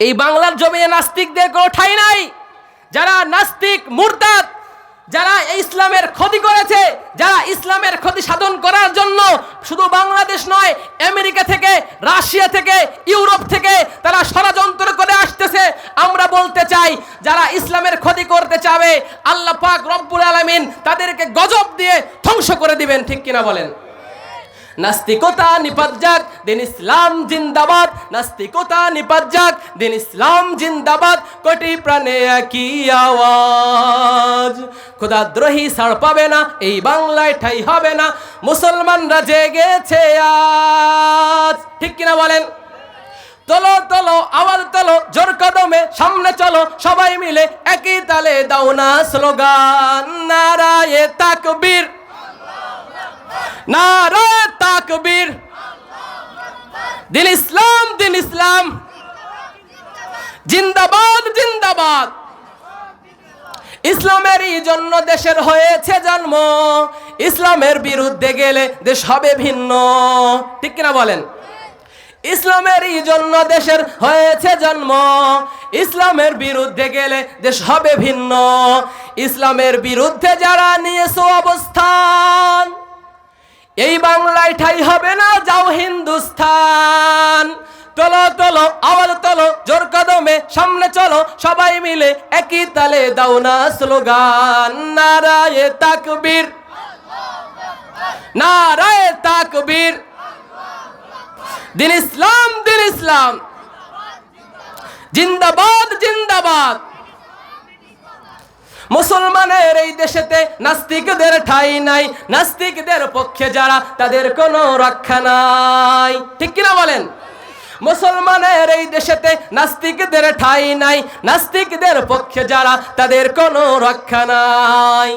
এই বাংলার জমিনে নাস্তিকদের কোনো ঠাঁই নাই। যারা নাস্তিক মুরতাদ, যারা ইসলামের ক্ষতি করেছে, যারা ইসলামের ক্ষতি সাধন করার জন্য শুধু বাংলাদেশ নয়, আমেরিকা থেকে, রাশিয়া থেকে, ইউরোপ থেকে তারা ষড়যন্ত্র করে আসতেছে। আমরা বলতে চাই, যারা ইসলামের ক্ষতি করতে চাবে আল্লাহ পাক রব্বুল আলামিন তাদেরকে গজব দিয়ে ধ্বংস করে দিবেন। ঠিক কিনা বলেন? নাস্তিকতা নিপাত যাক, দিন ইসলাম জিন্দাবাদ। নাস্তিকতা নিপাত যাক, দিন ইসলাম জিন্দাবাদ। কোটি প্রাণে একই আওয়াজ। খোদাদ্রোহী ছাড় পাবে না, এই বাংলায় ঠাই হবে না। মুসলমানরা জেগেছে আজ। ঠিক কিনা বলেন? তোলো তোলো আওয়াজ তোলো, জোর কদমে সামনে চলো, সবাই মিলে একই তালে দাও না স্লোগান। নারায়ে তাকবীর, নারায়ে তাকবীর। দিন ইসলাম, দিন ইসলাম জিন্দাবাদ, জিন্দাবাদ। ইসলামেরই জন্য দেশের হয়েছে জন্ম, ইসলামের বিরুদ্ধে গেলে দেশ হবে ভিন্ন। ঠিক কিনা বলেন? ইসলামেরই জন্য দেশের হয়েছে জন্ম, ইসলামের বিরুদ্ধে গেলে দেশ হবে ভিন্ন। ইসলামের বিরুদ্ধে যারা নিয়েছো অবস্থান, এই বাংলায় ঠাই হবে না, যাও হিন্দুস্তান। তোলো তোলো আওয়াজ তোলো, জোর কদমে সামনে চলো, সবাই মিলে একই তালে দাও না স্লোগান। নারায়ে তাকবীর, নারায়ে তাকবীর। দিন ইসলাম, দিন ইসলাম জিন্দাবাদ, জিন্দাবাদ। মুসলমানের এই দেশেতে নাস্তিকদের ঠাঁই নাই। নাস্তিকদের পক্ষে যারা, তাদের কোনো রক্ষা নাই। ঠিক কিনা বলেন? মুসলমানের এই দেশেতে নাস্তিকদের ঠাঁই নাই। নাস্তিকদের পক্ষে যারা, তাদের কোনো রক্ষা নাই।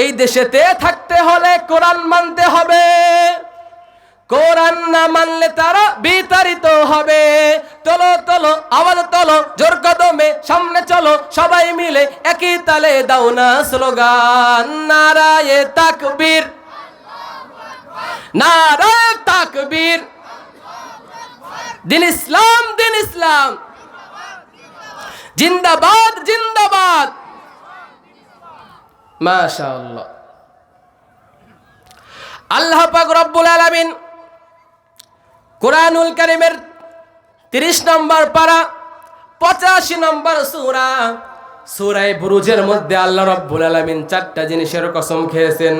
এই দেশেতে থাকতে হলে কোরআন মানতে হবে। কোরআন না মানলে তারা বিতাড়িত হবে। তোলো তোলো আওয়াজ তোলো, জোর কদমে সামনে চলো, সবাই মিলে একই তালে দাও না স্লোগান। নারায়ে তাকবীর, নারায়ে তাকবীর। দিন ইসলাম, দিন ইসলাম জিন্দাবাদ, জিন্দাবাদ। মাশাআল্লাহ। আল্লাহ পাক রব্বুল আলামিন কুরআনুল কারীমের 30 নম্বর পারা 85 নম্বর সূরা, সূরা বুরুজের মধ্যে আল্লাহ রব্বুল আলামিন 4টা জিনিসের কসম খেয়েছেন।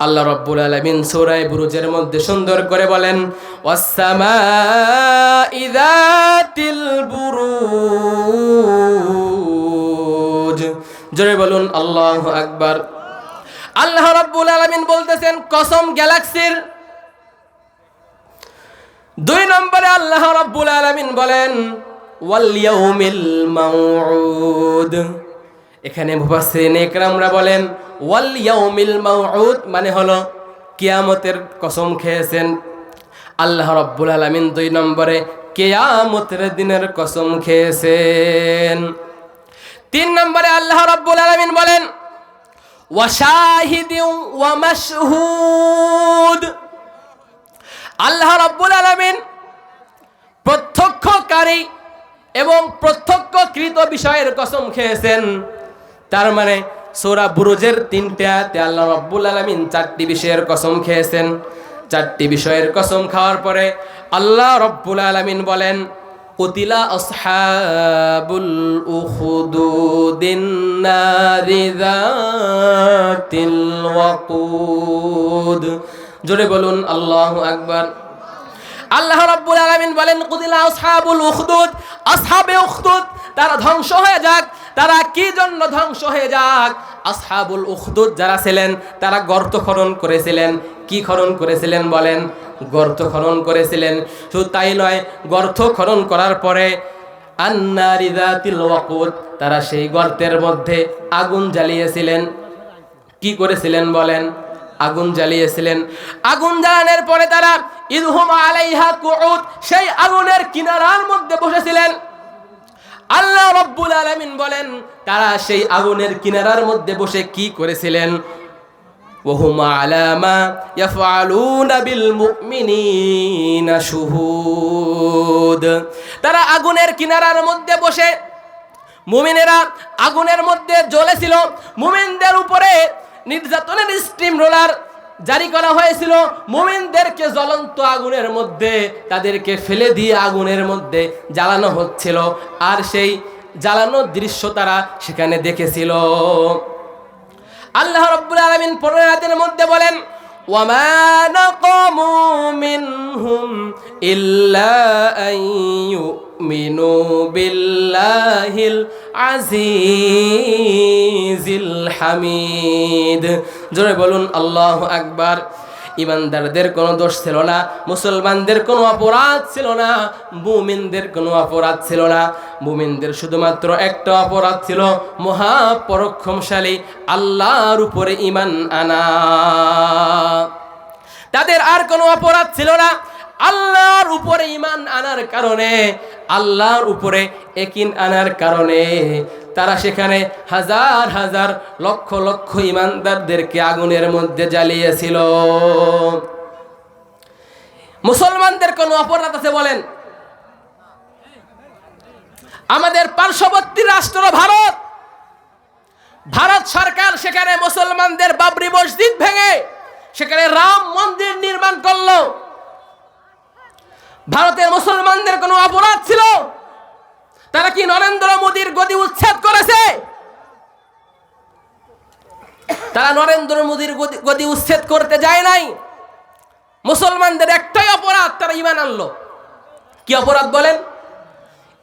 আল্লাহ রব্বুল আলামিন সূরা বুরুজের মধ্যে সুন্দর করে বলেন, ওয়াস-সামাঈ যাতিল বুরুজ। জোরে বলুন আল্লাহু আকবার। আল্লাহ রাব্বুল আলামিন বলতেছেন কসম গ্যালাক্সির। 2 নম্বরে আল্লাহ রাব্বুল আলামিন বলেন ওয়াল ইয়াউমিল মাউউদ। এখানে মুফাসসিরিন ইকরামরা বলেন ওয়াল ইয়াউমিল মাউউদ মানে হলো কিয়ামতের কসম খেয়েছেন আল্লাহ রাব্বুল আলামিন। 2 নম্বরে কিয়ামতের দিনের কসম খেয়েছেন। 3 নম্বরে আল্লাহ রাব্বুল আলামিন বলেন ওয়াশাহিদিন ওয়া মাশহুদ। আল্লাহ রাব্বুল আলামিন প্রত্যক্ষকারী এবং প্রত্যক্ষকৃত বিষয়ের কসম খেয়েছেন। তার মানে সূরা বুরুজের 3টে আয়াতে আল্লাহ রাব্বুল আলামিন 4টি বিষয়ের কসম খেয়েছেন। 4টি বিষয়ের কসম খাওয়ার পরে আল্লাহ রাব্বুল আলামিন বলেন কুতিলা আসহাবুল উখদুদিন নারি যাতিল ওয়াকুদ। জোরে বলুন আল্লাহু আকবার। আল্লাহ রাব্বুল আলামিন বলেন কুতিলা আসহাবুল উখদুদ, আসহাবে উখদুদ তারা ধ্বংস হয়ে যাক। তারা কি জন্য ধ্বংস হয়ে যাক? আসহাবুল উখদুদ যারা ছিলেন তারা গর্ত খনন করেছিলেন। কি খনন করেছিলেন বলেন? গর্ত খনন করেছিলেন। শুধু তাই নয়, গর্ত খনন করার পরে আন্নারি যাতিল ওয়াকুদ তারা সেই গর্তের মধ্যে আগুন জ্বালিয়েছিলেন। কি করেছিলেন বলেন? আগুন জ্বালিয়েছিলেন। আগুন জ্বালানোর পরে তারা ইদহুম আলাইহা কুউদ সেই আগুনের কিনারার মধ্যে বসেছিলেন। আল্লাহ রাব্বুল আলামিন বলেন তারা সেই আগুনের কিনারার মধ্যে বসে কি করেছিলেন? وهم على ما يفعلون بالمؤمنين شهود। তারা আগুনের কিনারার মধ্যে বসে, মুমিনেরা আগুনের মধ্যে জ্বলেছিল, মুমিনদের উপরে নির্যাতনের স্টিম রোলার জারি করা হয়েছিল, মুমিনদেরকে জ্বলন্ত আগুনের মধ্যে তাদেরকে ফেলে দিয়ে আগুনের মধ্যে জ্বালানো হচ্ছিল, আর সেই জ্বালানোর দৃশ্য তারা সেখানে দেখেছিল। আল্লাহ রাব্বুল আলামিন পরের আয়াতের মধ্যে বলেন, ওয়ামা নাকামু মিনহুম ইল্লা আন ইউমিনু বিল্লাহিল আজিজিল হামিদ। জোরে বলুন আল্লাহু আকবার। ইমানদারদের কোনো দোষ ছিল না, মুসলমানদের কোনো অপরাধ ছিল না, মুমিনদের কোনো অপরাধ ছিল না। মুমিনদের শুধুমাত্র একটা অপরাধ ছিল, মহাপরাক্রমশালী আল্লাহর উপরে ঈমান আনা। তাদের আর কোনো অপরাধ ছিল না। আল্লাহর উপরে ঈমান আনার কারণে, আল্লাহর উপরে ইয়াকিন আনার কারণে তারা সেখানে হাজার হাজার লক্ষ লক্ষ ইমানদারদেরকে আগুনের মধ্যে জ্বালিয়েছিল। মুসলমানদের কোনো অপরাধ আছে বলেন? আমাদের পার্শ্ববর্তী রাষ্ট্র ভারত, ভারত সরকার সেখানে মুসলমানদের বাবরি মসজিদ ভেঙে সেখানে রাম মন্দির নির্মাণ করলো। ভারতের মুসলমানদের কোনো অপরাধ ছিল? তারা কি নরেন্দ্র মোদীর গদি উচ্ছেদ করেছে? তারা নরেন্দ্র মোদীর গদি উচ্ছেদ করতে যায় নাই। মুসলমানদের একটাই অপরাধ, তারা ঈমান আনলো। কি অপরাধ বলেন?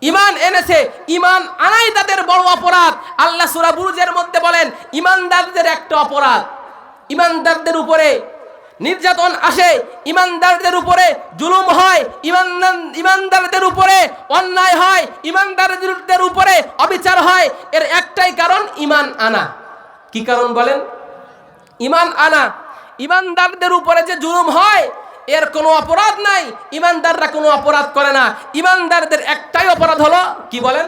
ঈমান এনেছে, ঈমান আনাই তাদের বড় অপরাধ। আল্লাহ সূরা বুরুজের মধ্যে বলেন, ঈমানদারদের একটা অপরাধ, ঈমানদারদের উপরে নির্যাতন আসে, ঈমানদারদের উপরে জুলুম হয়, ঈমানদারদের উপরে অন্যায় হয়, ঈমানদারদের উপরে অবিচার হয়, এর একটাই কারণ ঈমান আনা। কি কারণ বলেন? ঈমান আনা। ঈমানদারদের উপরে যে জুলুম হয় এর কোনো অপরাধ নাই, ঈমানদাররা কোনো অপরাধ করে না। ঈমানদারদের একটাই অপরাধ হলো, কি বলেন?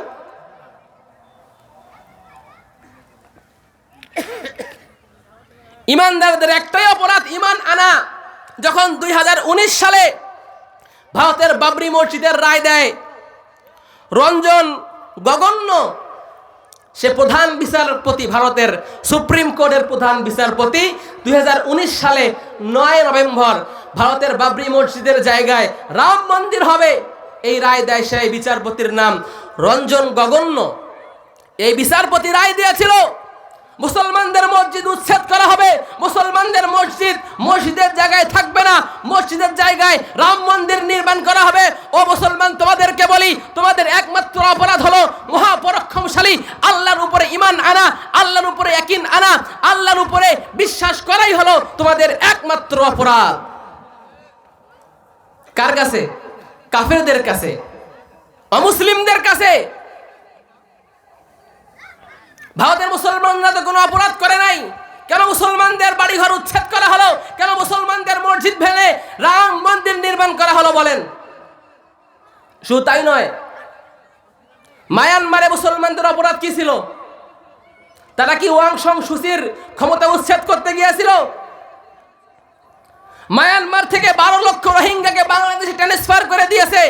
ঈমানদারদের একটাই অপরাধ, ঈমান আনা। যখন 2019 সালে ভারতের বাবরি মসজিদের রায় দেয় রঞ্জন গগৈ, সে প্রধান বিচারপতি, ভারতের সুপ্রিম কোর্টের প্রধান বিচারপতি, 2019 সালে 9 নভেম্বর ভারতের বাবরি মসজিদের জায়গায় রাম মন্দির হবে, এই রায় দেয় সেই বিচারপতির নাম রঞ্জন গগৈ। এই বিচারপতি রায় দিয়েছিল মুসলমানদের মসজিদ উচ্ছেদ করা হবে, মুসলমানদের মসজিদ মসজিদের জায়গায় থাকবে না, মসজিদের জায়গায় রাম মন্দির নির্মাণ করা হবে। ও মুসলমান, তোমাদেরকে বলি, তোমাদের একমাত্র অপরাধ হলো মহাপরাক্রমশালী আল্লাহর উপরে ঈমান আনা, আল্লাহর উপরে ইয়াকিন আনা, আল্লাহর উপরে বিশ্বাস করাই হলো তোমাদের একমাত্র অপরাধ। কার কাছে? কাফেরদের কাছে, অমুসলিমদের কাছে। ভারতের মুসলমানরা তো কোনো অপরাধ করে নাই, কেন মুসলমানদের বাড়িঘর উচ্ছেদ করা হলো? কেন মুসলমানদের মসজিদ ভেঙে রাম মন্দির নির্মাণ করা হলো বলেন? শুধু তাই নয়, মায়ানমারে মুসলমানদের অপরাধ কি ছিল? তারা কি ওয়াং সং সুচির ক্ষমতা উচ্ছেদ করতে গিয়েছিল? মায়ানমার থেকে 12 লক্ষ রোহিঙ্গাকে বাংলাদেশে ট্রান্সফার করে দিয়েছে।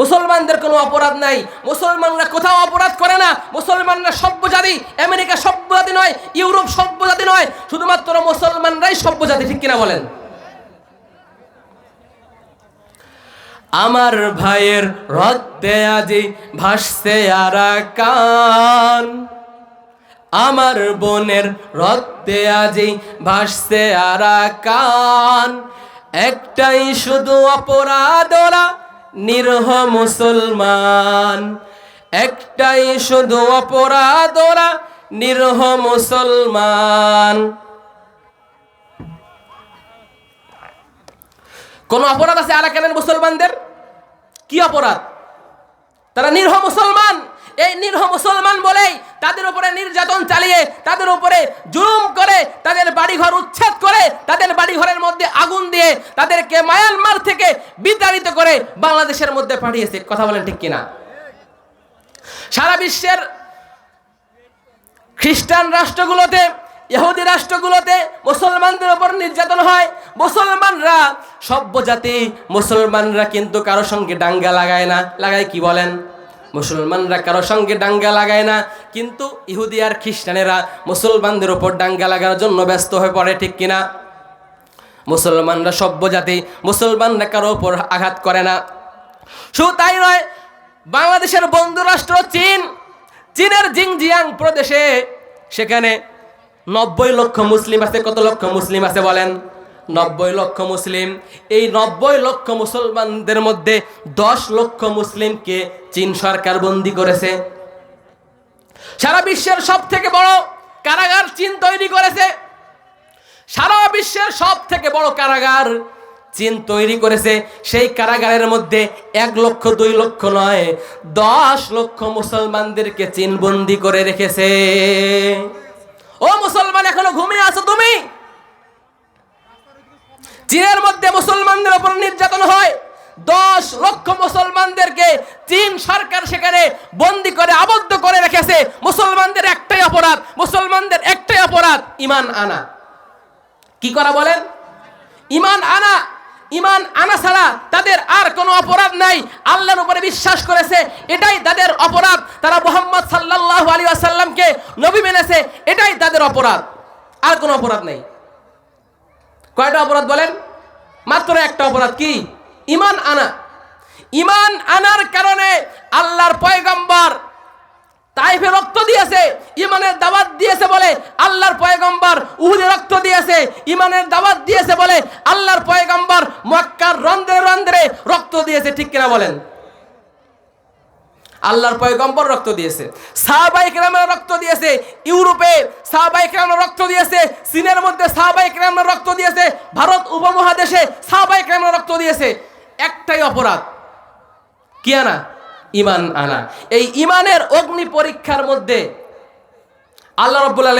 মুসলমানদের কোনো অপরাধ নাই, মুসলমানরা কোথাও অপরাধ করে না। মুসলমানরা সভ্যজাতি, আমেরিকা সভ্যজাতি নয়, ইউরোপ সভ্যজাতি নয়, শুধুমাত্র মুসলমানরাই সভ্যজাতি। ঠিক কিনা বলেন? আমার ভাইয়ের রক্তে আজি ভাসছে আরাকান, আমার বোনের রক্তে আজি ভাসছে আরাকান, একটাই শুধু অপরাধ ওরা নিরহ মুসলমান, একটাই শুধু অপরাধ ওরা নিরহ মুসলমান। কোন অপরাধ আছে আরাকানের মুসলমানদের? কি অপরাধ? তারা নিরহ মুসলমান। এই নিরহ মুসলমান বলেই তাদের উপরে নির্যাতন চালিয়ে, তাদের উপরে জুলুম করে, তাদের বাড়িঘর উচ্ছেদ করে, তাদের বাড়িঘরের মধ্যে আগুন দিয়ে তাদেরকে মায়ানমার থেকে বিতাড়িত করে বাংলাদেশের মধ্যে পাঠিয়েছে। কথা বলেন ঠিক কিনা? সারা বিশ্বের খ্রিস্টান রাষ্ট্রগুলোতে ইহুদি রাষ্ট্রগুলোতে মুসলমানদের উপর নির্যাতন হয়, মুসলমানরা সভ্য জাতি, মুসলমানরা কিন্তু কারো সঙ্গে দাঙ্গা লাগায় না। লাগায় কি বলেন? মুসলমানরা কারো সঙ্গে দাঙ্গা লাগায় না, কিন্তু ইহুদি আর খ্রিস্টানেরা মুসলমানদের উপর দাঙ্গা লাগানোর জন্য ব্যস্ত হয়ে পড়ে, ঠিক কিনা? মুসলমানরা সভ্য জাতি, মুসলমানরা কারো উপর আঘাত করে না। শুধু তাই নয়, বাংলাদেশের বন্ধু রাষ্ট্র চীন, চীনের জিনজিয়াং প্রদেশে সেখানে 90 লক্ষ মুসলিম আছে। কত লক্ষ মুসলিম আছে বলেন? 90 লক্ষ মুসলিম। এই 90 লক্ষ মুসলমানদের মধ্যে 10 লক্ষ মুসলিমকে চীন সরকার বন্দী করেছে। সারা বিশ্বের সব থেকে বড় কারাগার চীন তৈরি করেছে। সারা বিশ্বের সব থেকে বড় কারাগার চীন তৈরি করেছে। সেই কারাগারের মধ্যে 1 লক্ষ 2 লক্ষ নয়, 10 লক্ষ মুসলমানদেরকে চীন বন্দী করে রেখেছে। ও মুসলমান, এখনো ঘুমিয়ে আছো তুমি? চীনের মধ্যে মুসলমানদের উপর নির্যাতন হয়, 10 লক্ষ মুসলমানদেরকে চীন সরকার সেখানে বন্দী করে আবদ্ধ করে রেখেছে। মুসলমানদের একটাই অপরাধ, মুসলমানদের একটাই অপরাধ, ঈমান আনা। কি করা বলেন? ঈমান আনা। ঈমান আনা ছাড়া তাদের আর কোনো অপরাধ নাই। আল্লাহর উপরে বিশ্বাস করেছে, এটাই তাদের অপরাধ। তারা মুহাম্মদ সাল্লাল্লাহু আলাইহি ওয়াসাল্লামকে নবী মেনেছে, এটাই তাদের অপরাধ, আর কোনো অপরাধ নেই। কয়টা অপরাধ বলেন? মাত্র একটা অপরাধ। কি? ঈমান আনা। ঈমান আনার কারণে আল্লাহর পয়গম্বর তাইফে রক্ত দিয়েছে, ঈমানের দাওয়াত দিয়েছে বলে আল্লাহর পয়গম্বর উহুদে রক্ত দিয়েছে, ঈমানের দাওয়াত দিয়েছে বলে আল্লাহর পয়গম্বর মক্কার রন্ধ্রে রন্ধ্রে রক্ত দিয়েছে, ঠিক কিনা বলেন? আল্লাহর পয়গম্বর রক্ত দিয়েছে, সাহাবায়ে কেরামরা রক্ত দিয়েছে, ইউরোপে সাহাবায়ে কেরামরা রক্ত দিয়েছে, চীনের মধ্যে সাহাবায়ে কেরামরা রক্ত দিয়েছে, ভারত উপমহাদেশে সাহাবায়ে কেরামরা রক্ত দিয়েছে। একটাই অপরাধ, কি আনা? ঈমান আনা। এই ঈমানের অগ্নি পরীক্ষার মধ্যে আল্লাহ রাব্বুল আলামিন